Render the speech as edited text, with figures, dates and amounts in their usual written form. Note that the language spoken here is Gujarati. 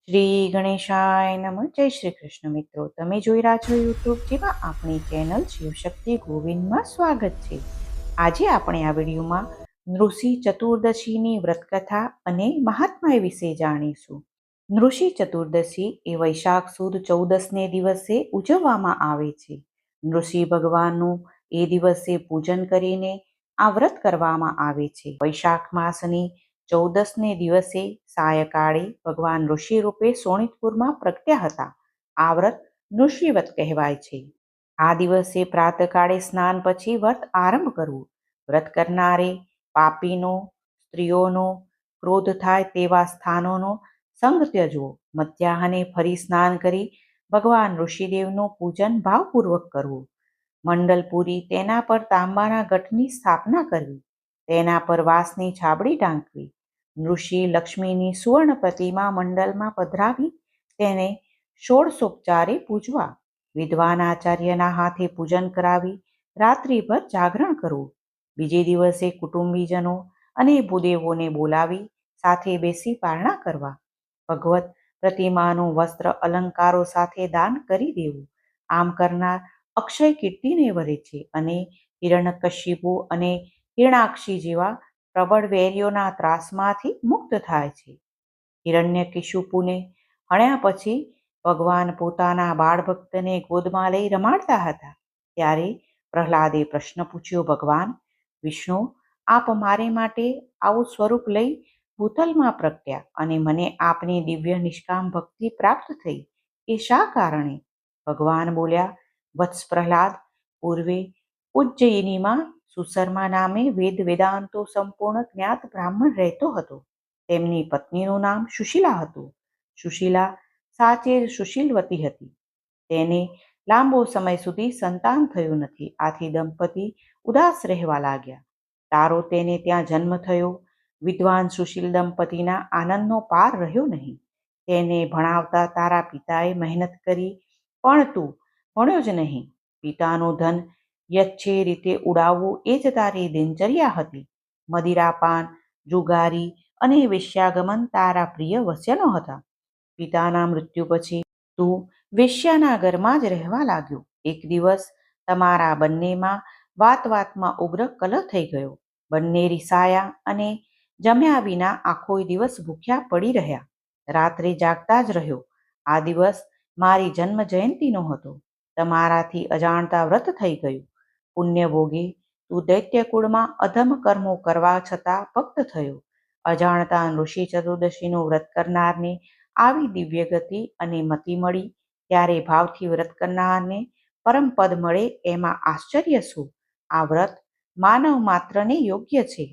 શ્રી ગણેશાય નમઃ. જય શ્રી કૃષ્ણ. મિત્રો, તમે જોઈ રહ્યા છો યુટ્યુબ, જેમાં આપણી ચેનલ શિવશક્તિ ગોવિંદમાં સ્વાગત છે. આજે આપણે આ વિડીયોમાં નૃષિ ચતુર્દશીની વ્રતકથા અને મહાત્મ્ય વિશે જાણીશું. નૃષિ ચતુર્દશી એ વૈશાખ સુદ 14ને દિવસે ઉજવવામાં આવે છે. નૃષિ ભગવાનનું એ દિવસે પૂજન કરીને આ વ્રત કરવામાં આવે છે. વૈશાખ માસની 14ને દિવસે સાયકાળે ભગવાન ઋષિ રૂપે શોણિતપુરમાં પ્રગટ્યા હતા. આ વ્રત નૃષિવ્રત કહેવાય છે. આ દિવસે પ્રાતકાળે સ્નાન પછી વ્રત આરંભ કરવું. વ્રત કરનારે પાપીનો, સ્ત્રીઓનો, ક્રોધ થાય તેવા સ્થાનોનો સંગ ત્યજવો. મધ્યાહને ફરી સ્નાન કરી ભગવાન ઋષિદેવનું પૂજન ભાવપૂર્વક કરવું. મંડલ પૂરી તેના પર તાંબાના ગઠની સ્થાપના કરવી. તેના પર વાંસની છાબડી ઢાંકવી. નૃષિ લક્ષ્મીની સુવર્ણ પ્રતિમા મંડલમાં પધરાવી તેને ષોડશોપચારે પૂજવા. વિદ્વાન આચાર્યના હાથે પૂજન કરાવી રાત્રિભર જાગરણ કરવું. બીજે દિવસે કુટુંબીજનો અને ભૂદેવોને બોલાવી સાથે બેસી પારણા કરવા. ભગવત પ્રતિમાનું વસ્ત્ર અલંકારો સાથે દાન કરી દેવું. આમ કરનાર અક્ષય કીર્તિને વરે છે અને હિરણ્યકશિપુ અને હિરણાક્ષી જેવા પ્રબળ વૈરીઓના ત્રાસમાંથી મુક્ત થાય છે. હિરણ્યકશિપુને હણ્યા પછી ભગવાન પોતાના બાળભક્તને ગોદમાં લઈ રમાડતા હતા. ત્યારે પ્રહલાદે પ્રશ્ન પૂછ્યો, ભગવાન વિષ્ણુ, આપ મારે માટે આવું સ્વરૂપ લઈ ભૂતલમાં પ્રગટ્યા અને મને આપની દિવ્ય નિષ્કામ ભક્તિ પ્રાપ્ત થઈ, એ શા કારણે? ભગવાન બોલ્યા, વત્સ પ્રહલાદ, પૂર્વે ઉજ્જયિનીમાં સુશર્મા નામે વેદ વેદાંતો સંપૂર્ણ જ્ઞાત બ્રાહ્મણ રહેતો હતો. તેમની પત્નીનું નામ સુશીલા હતું. સુશીલા સાચે જ સુશીલવતી હતી. તેને લાંબો સમય સુધી સંતાન થયું નથી. આથી દંપતી ઉદાસ રહેવા લાગ્યા. તારો તેને ત્યાં જન્મ થયો. વિદ્વાન સુશીલ દંપતીના આનંદનો પાર રહ્યો નહીં. તેને ભણાવતા તારા પિતાએ મહેનત કરી, પણ તું ભણ્યો જ નહીં. પિતાનું ધન યચ્છે રીતે ઉડાવવું એ જ તારી દિનચર્યા હતી. મદિરાપાન, જુગારી અને વેશ્યાગમન તારા પ્રિય વ્યસનો હતા. પિતાના મૃત્યુ પછી તું વેશ્યાના ઘરમાં જ રહેવા લાગ્યો. એક દિવસ તમારા બંનેમાં વાતમાં ઉગ્ર કલહ થઈ ગયો. બંને રિસાયા અને જમ્યા વિના આખો દિવસ ભૂખ્યા પડી રહ્યા. રાત્રે જાગતા જ રહ્યો. આ દિવસ મારી જન્મ જયંતીનો હતો. તમારાથી અજાણતા વ્રત થઈ ગયું. પુણ્ય ભોગે તું દૈત્યકુળમાં અધમ કર્મો કરવા છતાં ભક્ત થયો. અજાણતા નૃષિ ચતુર્દશીનું વ્રત કરનારને આવી દિવ્ય ગતિ અને મતિ મળી, ત્યારે ભાવથી વ્રત કરનારને પરમ પદ મળે એમાં આશ્ચર્ય શું? આ વ્રત માનવ માત્રને યોગ્ય છે.